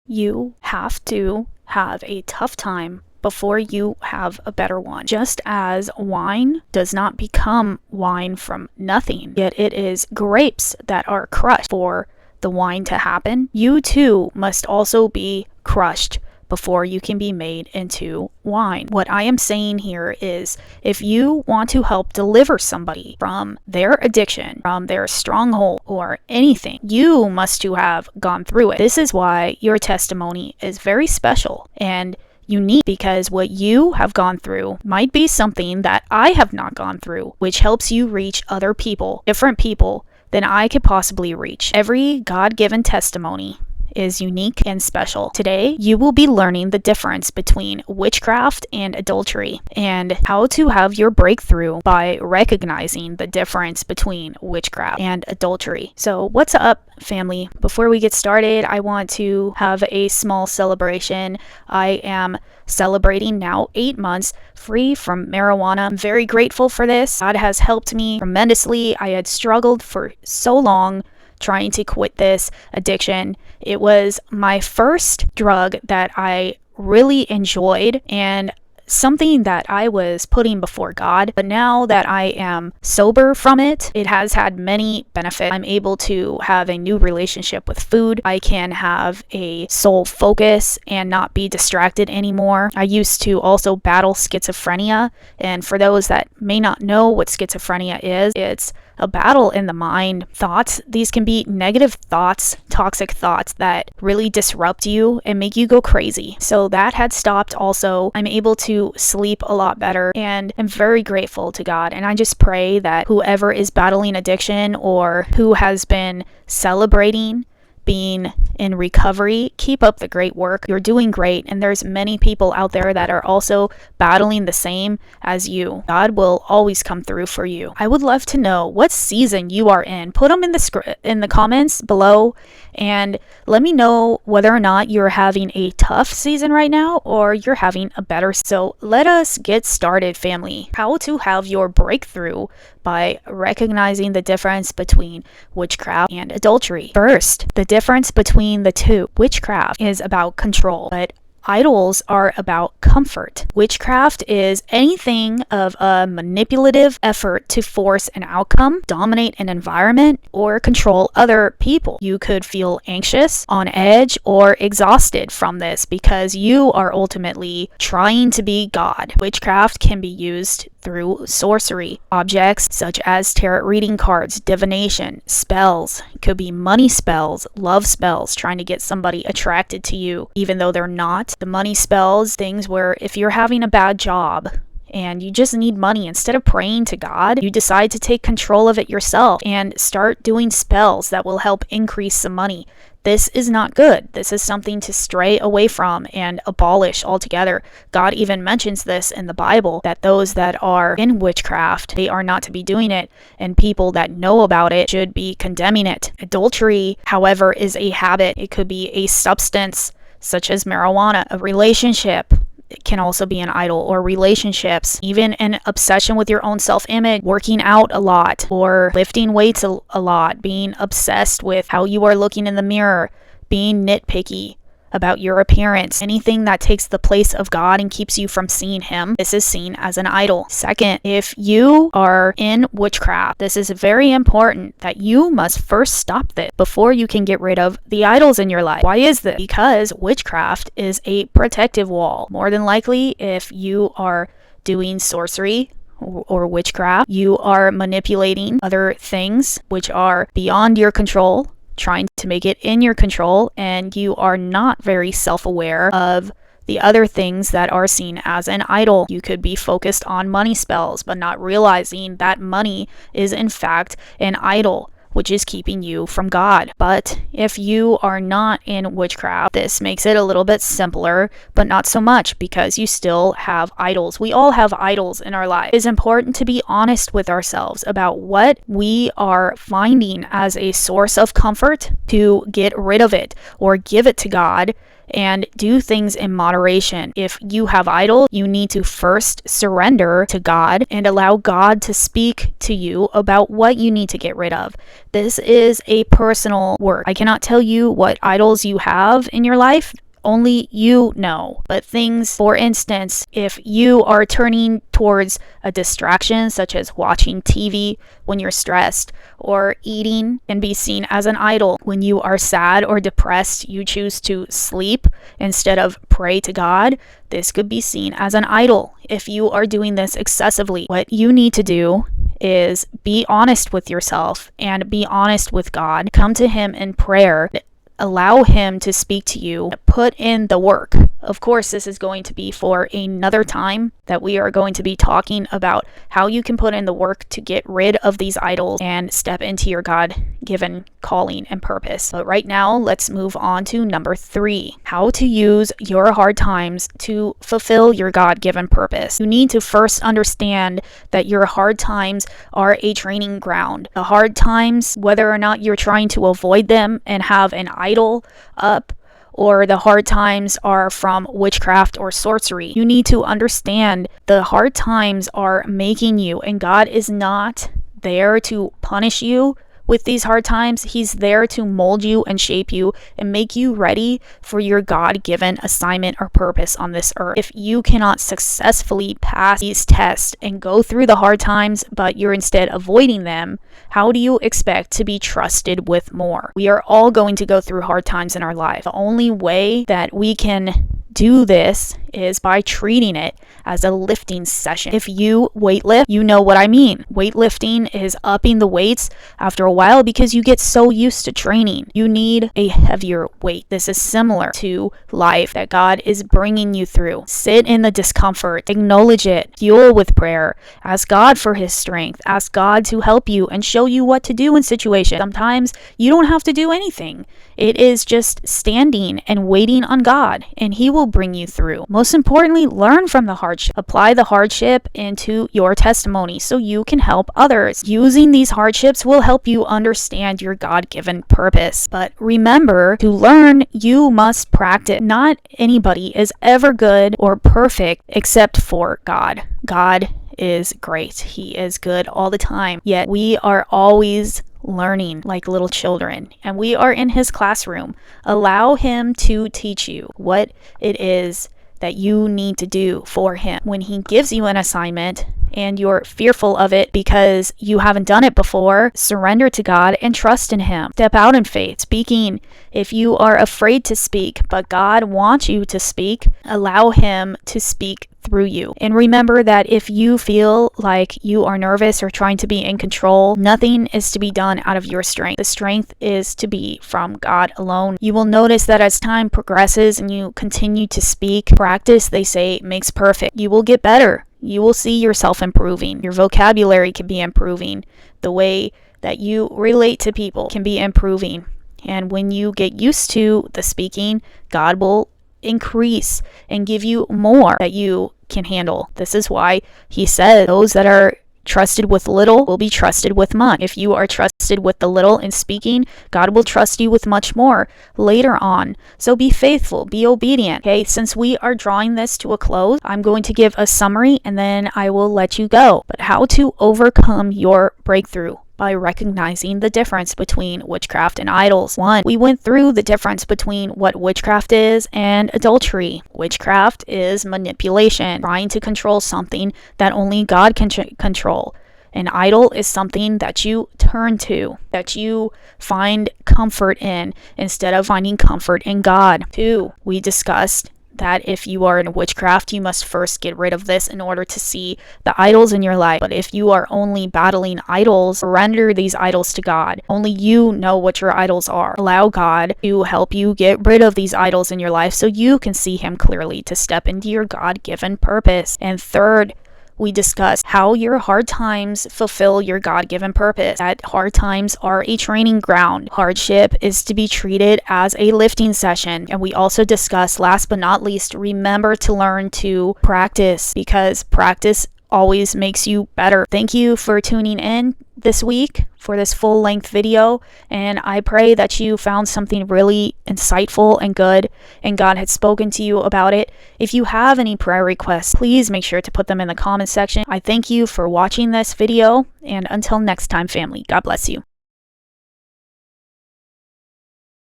you have to have a tough time before you have a better one. Just as wine does not become wine from nothing, yet it is grapes that are crushed for the wine to happen, you too must also be crushed before you can be made into wine. What I am saying here is, if you want to help deliver somebody from their addiction, from their stronghold, or anything, you must to have gone through it. This is why your testimony is very special and unique, because what you have gone through might be something that I have not gone through, which helps you reach other people, different people than I could possibly reach. Every God-given testimony is unique and special. Today, you will be learning the difference between witchcraft and adultery, and how to have your breakthrough by recognizing the difference between witchcraft and adultery. So what's up, family? Before we get started, I want to have a small celebration. I am celebrating now 8 months free from marijuana. I'm very grateful for this. God has helped me tremendously. I had struggled for so long trying to quit this addiction. It was my first drug that I really enjoyed and something that I was putting before God. But now that I am sober from it, it has had many benefits. I'm able to have a new relationship with food. I can have a sole focus and not be distracted anymore. I used to also battle schizophrenia, and for those that may not know what schizophrenia is, it's a battle in the mind. Thoughts, these can be negative thoughts, toxic thoughts that really disrupt you and make you go crazy. So that had stopped also. I'm able to sleep a lot better, and I'm very grateful to God. And I just pray that whoever is battling addiction or who has been celebrating being in recovery, keep up the great work. You're doing great, and there's many people out there that are also battling the same as you. God will always come through for you. I would love to know what season you are in. Put them in the comments below, and let me know whether or not you're having a tough season right now or you're having a better. So let us get started, family. How to have your breakthrough by recognizing the difference between witchcraft and adultery. First, the difference between the two. Witchcraft is about control, but idols are about comfort. Witchcraft is anything of a manipulative effort to force an outcome, dominate an environment, or control other people. You could feel anxious, on edge, or exhausted from this because you are ultimately trying to be God. Witchcraft can be used through sorcery, objects such as tarot reading cards, divination, spells. It could be money spells, love spells, trying to get somebody attracted to you even though they're not. The money spells, things where if you're having a bad job and you just need money, instead of praying to God, you decide to take control of it yourself and start doing spells that will help increase some money. This is not good. This is something to stray away from and abolish altogether. God even mentions this in the Bible, that those that are in witchcraft, they are not to be doing it, and people that know about it should be condemning it. Adultery, however, is a habit. It could be a substance such as marijuana, a relationship. It can also be an idol, or relationships, even an obsession with your own self-image, working out a lot, or lifting weights a lot, being obsessed with how you are looking in the mirror, being nitpicky about your appearance. Anything that takes the place of God and keeps you from seeing Him, this is seen as an idol. Second, if you are in witchcraft, this is very important that you must first stop this before you can get rid of the idols in your life. Why is this? Because witchcraft is a protective wall. More than likely, if you are doing sorcery or witchcraft, you are manipulating other things which are beyond your control, trying to make it in your control, and you are not very self-aware of the other things that are seen as an idol. You could be focused on money spells, but not realizing that money is in fact an idol, which is keeping you from God. But if you are not in witchcraft, this makes it a little bit simpler, but not so much, because you still have idols. We all have idols in our life. It is important to be honest with ourselves about what we are finding as a source of comfort, to get rid of it or give it to God and do things in moderation. If you have idols, you need to first surrender to God and allow God to speak to you about what you need to get rid of. This is a personal work. I cannot tell you what idols you have in your life. Only you know. But things, for instance, if you are turning towards a distraction such as watching TV when you're stressed, or eating can be seen as an idol. When you are sad or depressed, you choose to sleep instead of pray to God. This could be seen as an idol. If you are doing this excessively, what you need to do is be honest with yourself and be honest with God. Come to Him in prayer. Allow Him to speak to you. Put in the work. Of course, this is going to be for another time that we are going to be talking about how you can put in the work to get rid of these idols and step into your God-given calling and purpose. But right now, let's move on to number 3, how to use your hard times to fulfill your God-given purpose. You need to first understand that your hard times are a training ground. The hard times, whether or not you're trying to avoid them and have an idol up, or the hard times are from witchcraft or sorcery, you need to understand the hard times are making you, and God is not there to punish you with these hard times. He's there to mold you and shape you and make you ready for your God-given assignment or purpose on this earth. If you cannot successfully pass these tests and go through the hard times, but you're instead avoiding them, how do you expect to be trusted with more? We are all going to go through hard times in our life. The only way that we can do this is by treating it as a lifting session. If you weightlift, you know what I mean. Weightlifting is upping the weights after a while because you get so used to training. You need a heavier weight. This is similar to life that God is bringing you through. Sit in the discomfort, acknowledge it, fuel with prayer, ask God for His strength, ask God to help you and show you what to do in situations. Sometimes you don't have to do anything. It is just standing and waiting on God, and He will bring you through. Most importantly, learn from the hardship. Apply the hardship into your testimony so you can help others. Using these hardships will help you understand your God-given purpose. But remember, to learn, you must practice. Not anybody is ever good or perfect except for God. God is great. He is good all the time. Yet we are always learning like little children, and we are in His classroom. Allow Him to teach you what it is that you need to do for Him. When He gives you an assignment and you're fearful of it because you haven't done it before, surrender to God and trust in Him. Step out in faith. Speaking, if you are afraid to speak, but God wants you to speak, allow Him to speak through you. And remember that if you feel like you are nervous or trying to be in control, nothing is to be done out of your strength. The strength is to be from God alone. You will notice that as time progresses and you continue to speak, practice, they say, makes perfect. You will get better. You will see yourself improving. Your vocabulary can be improving. The way that you relate to people can be improving. And when you get used to the speaking, God will increase and give you more that you can handle. This is why He said those that are trusted with little will be trusted with much. If you are trusted with the little in speaking, God will trust you with much more later on. So be faithful, be obedient. Okay, since we are drawing this to a close, I'm going to give a summary and then I will let you go. But how to overcome your breakthrough? By recognizing the difference between witchcraft and idols. 1, we went through the difference between what witchcraft is and adultery. Witchcraft is manipulation, trying to control something that only God can control. An idol is something that you turn to, that you find comfort in instead of finding comfort in God. 2, we discussed that if you are in witchcraft, you must first get rid of this in order to see the idols in your life. But if you are only battling idols, surrender these idols to God. Only you know what your idols are. Allow God to help you get rid of these idols in your life so you can see Him clearly to step into your God-given purpose. And 3rd, we discussed how your hard times fulfill your God-given purpose. That hard times are a training ground. Hardship is to be treated as a lifting session. And we also discussed, last but not least, remember to learn to practice, because practice always makes you better. Thank you for tuning in. this week for this full-length video, and I pray that you found something really insightful and good, and God had spoken to you about it. If you have any prayer requests, please make sure to put them in the comment section. I thank you for watching this video, and until next time, family, God bless you.